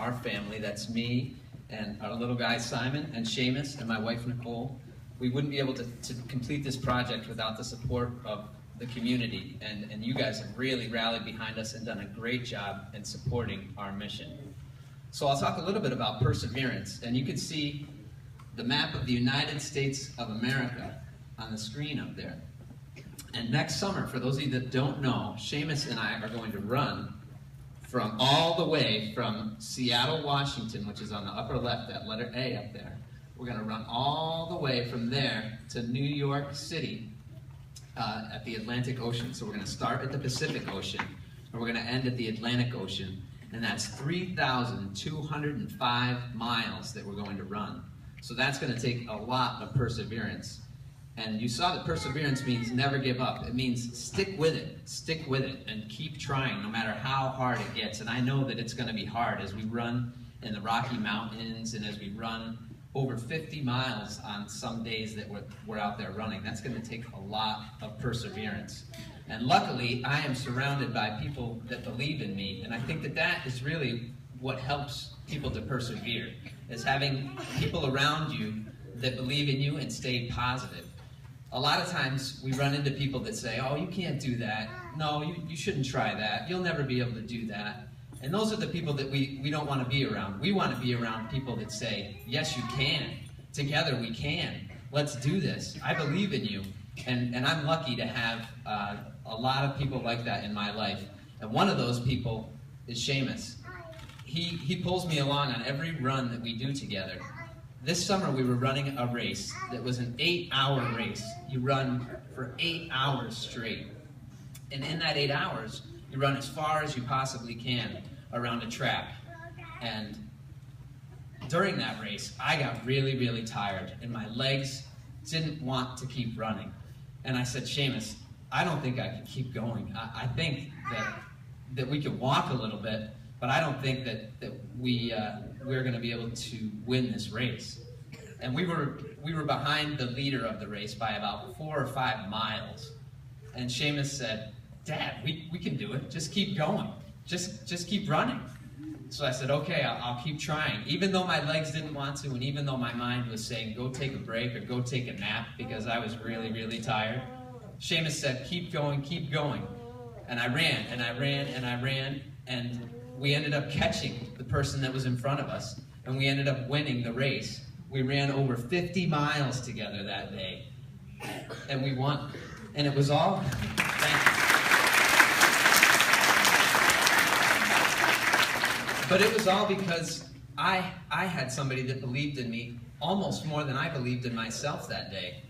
our family. That's me and our little guy Simon and Seamus and my wife Nicole. We wouldn't be able to complete this project without the support of the community, and you guys have really rallied behind us and done a great job in supporting our mission. So I'll talk a little bit about perseverance, and you can see the map of the United States of America on the screen up there. And next summer, for those of you that don't know, Seamus and I are going to run from all the way from Seattle, Washington, which is on the upper left, that letter A up there. We're going to run all the way from there to New York City at the Atlantic Ocean. So we're going to start at the Pacific Ocean, and we're going to end at the Atlantic Ocean. And that's 3,205 miles that we're going to run. So that's going to take a lot of perseverance. And you saw that perseverance means never give up. It means stick with it, and keep trying no matter how hard it gets. And I know that it's going to be hard as we run in the Rocky Mountains and as we run over 50 miles on some days that we're out there running. That's going to take a lot of perseverance. And luckily, I am surrounded by people that believe in me. And I think that that is really what helps people to persevere, is having people around you that believe in you and stay positive. A lot of times we run into people that say, oh, you can't do that. No, you shouldn't try that. You'll never be able to do that. And those are the people that we don't want to be around. We want to be around people that say, yes, you can. Together we can. Let's do this. I believe in you. And I'm lucky to have a lot of people like that in my life. And one of those people is Seamus. He pulls me along on every run that we do together. This summer we were running a race that was an 8-hour race. You run for 8 hours straight. And in that 8 hours, you run as far as you possibly can around a track. And during that race, I got really, really tired, and my legs didn't want to keep running. And I said, Seamus, I don't think I can keep going. I think that we can walk a little bit, but I don't think that we're going to be able to win this race. And we were behind the leader of the race by about 4 or 5 miles. And Seamus said, Dad, we can do it. Just keep going. Just keep running. So I said, okay, I'll keep trying. Even though my legs didn't want to, and even though my mind was saying, go take a break or go take a nap because I was really, really tired, Seamus said, keep going, keep going. And I ran, and I ran, and I ran, and we ended up catching the person that was in front of us, and we ended up winning the race. We ran over 50 miles together that day, and we won. And it was all, thank you. But it was all because I had somebody that believed in me almost more than I believed in myself that day.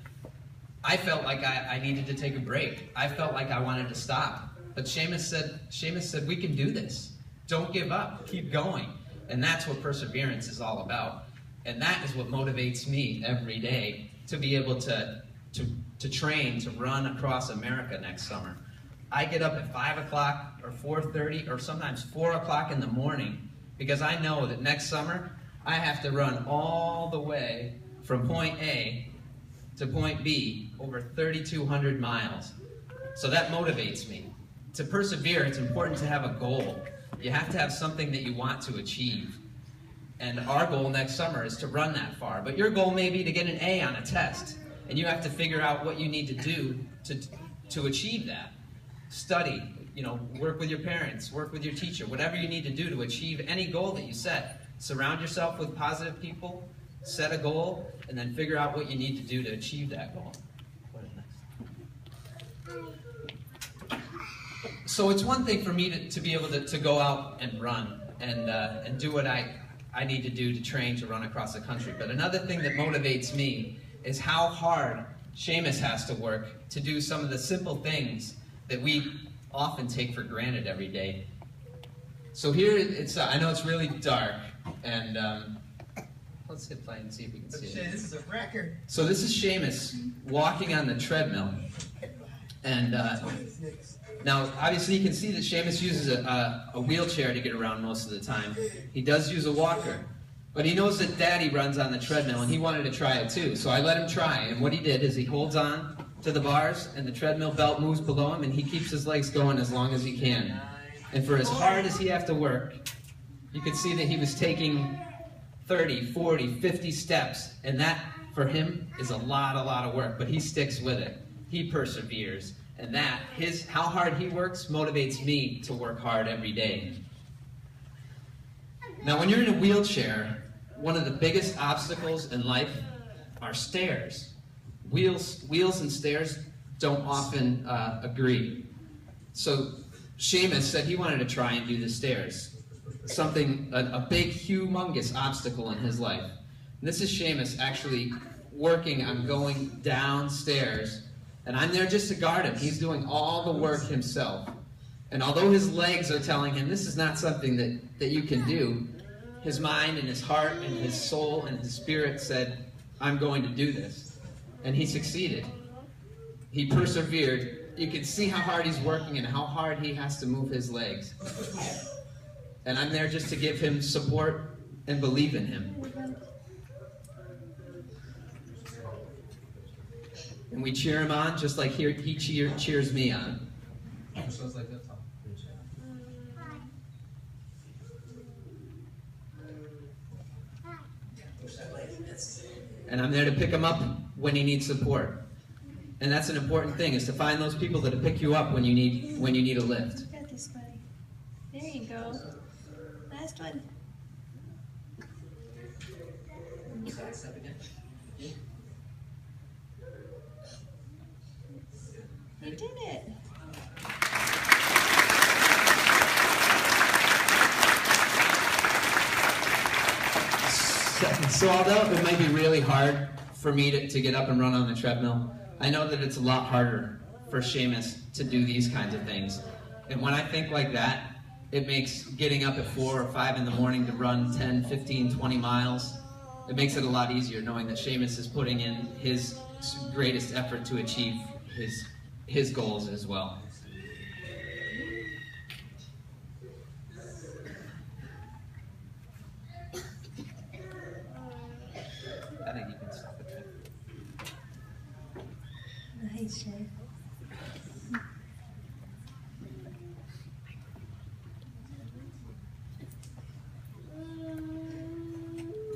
I felt like I needed to take a break. I felt like I wanted to stop. But Seamus said, we can do this. Don't give up. Keep going. And that's what perseverance is all about. And that is what motivates me every day to be able to train, to run across America next summer. I get up at 5 o'clock or 4:30 or sometimes 4 o'clock in the morning because I know that next summer I have to run all the way from point A to point B over 3,200 miles. So that motivates me. To persevere, it's important to have a goal. You have to have something that you want to achieve. And our goal next summer is to run that far. But your goal may be to get an A on a test. And you have to figure out what you need to do to achieve that. Study, work with your parents, work with your teacher, whatever you need to do to achieve any goal that you set. Surround yourself with positive people, set a goal, and then figure out what you need to do to achieve that goal. So it's one thing for me to be able to go out and run and do what I need to do to train to run across the country. But another thing that motivates me is how hard Seamus has to work to do some of the simple things that we often take for granted every day. So here it's, I know it's really dark, and let's hit play and see if we can see it. This is a record. So this is Seamus walking on the treadmill. And now, obviously, you can see that Seamus uses a wheelchair to get around most of the time. He does use a walker. But he knows that Daddy runs on the treadmill, and he wanted to try it too. So I let him try. And what he did is he holds on to the bars, and the treadmill belt moves below him, and he keeps his legs going as long as he can. And for as hard as he has to work, You could see that he was taking 30, 40, 50 steps, and that, for him, is a lot of work, but he sticks with it. He perseveres, and that, how hard he works motivates me to work hard every day. Now, when you're in a wheelchair, one of the biggest obstacles in life are stairs. Wheels and stairs don't often agree. So Seamus said he wanted to try and do the stairs. A big, humongous obstacle in his life. And this is Seamus actually working on going downstairs, and I'm there just to guard him. He's doing all the work himself. And although his legs are telling him this is not something that you can do, his mind and his heart and his soul and his spirit said, I'm going to do this. And he succeeded. He persevered. You can see how hard he's working and how hard he has to move his legs. And I'm there just to give him support and believe in him. And we cheer him on just like he cheers me on. And I'm there to pick him up when he needs support. And that's an important thing, is to find those people that'll pick you up when you need a lift. You got this, buddy. There you go. Last one. You back step again. You did it. So although it might be really hard for me to get up and run on the treadmill, I know that it's a lot harder for Seamus to do these kinds of things. And when I think like that, it makes getting up at 4 or 5 in the morning to run 10, 15, 20 miles, it makes it a lot easier knowing that Seamus is putting in his greatest effort to achieve his goals as well. I think you can stop it there. Nice, Shay.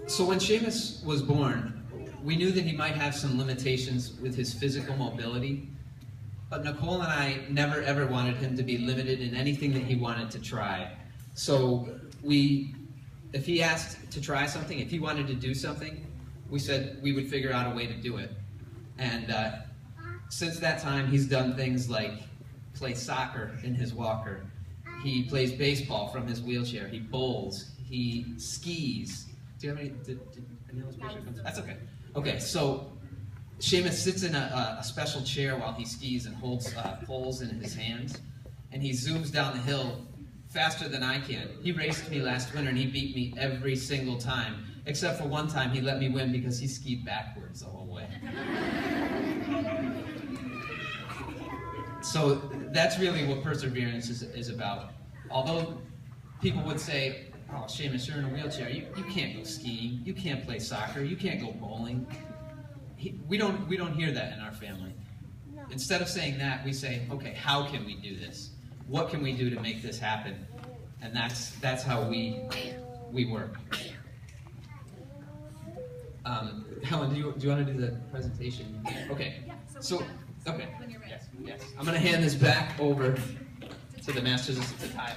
So when Seamus was born, we knew that he might have some limitations with his physical mobility, but Nicole and I never ever wanted him to be limited in anything that he wanted to try. So if he asked to try something, if he wanted to do something, we said we would figure out a way to do it. And since that time, he's done things like play soccer in his walker. He plays baseball from his wheelchair. He bowls. He skis. Do you have any? Did any of those pictures come? That's okay. Okay, so Seamus sits in a special chair while he skis and holds poles in his hands, and he zooms down the hill faster than I can. He raced me last winter, and he beat me every single time, except for one time he let me win because he skied backwards the whole way. So that's really what perseverance is about. Although people would say, oh, Seamus, you're in a wheelchair. You can't go skiing. You can't play soccer. You can't go bowling. We don't hear that in our family. No. Instead of saying that, we say, okay, how can we do this? What can we do to make this happen? And that's how we work. Helen, do you want to do the presentation? Okay. Yeah, So okay. When you're ready. Yes. I'm going to hand this back over to the Masters of Terrace.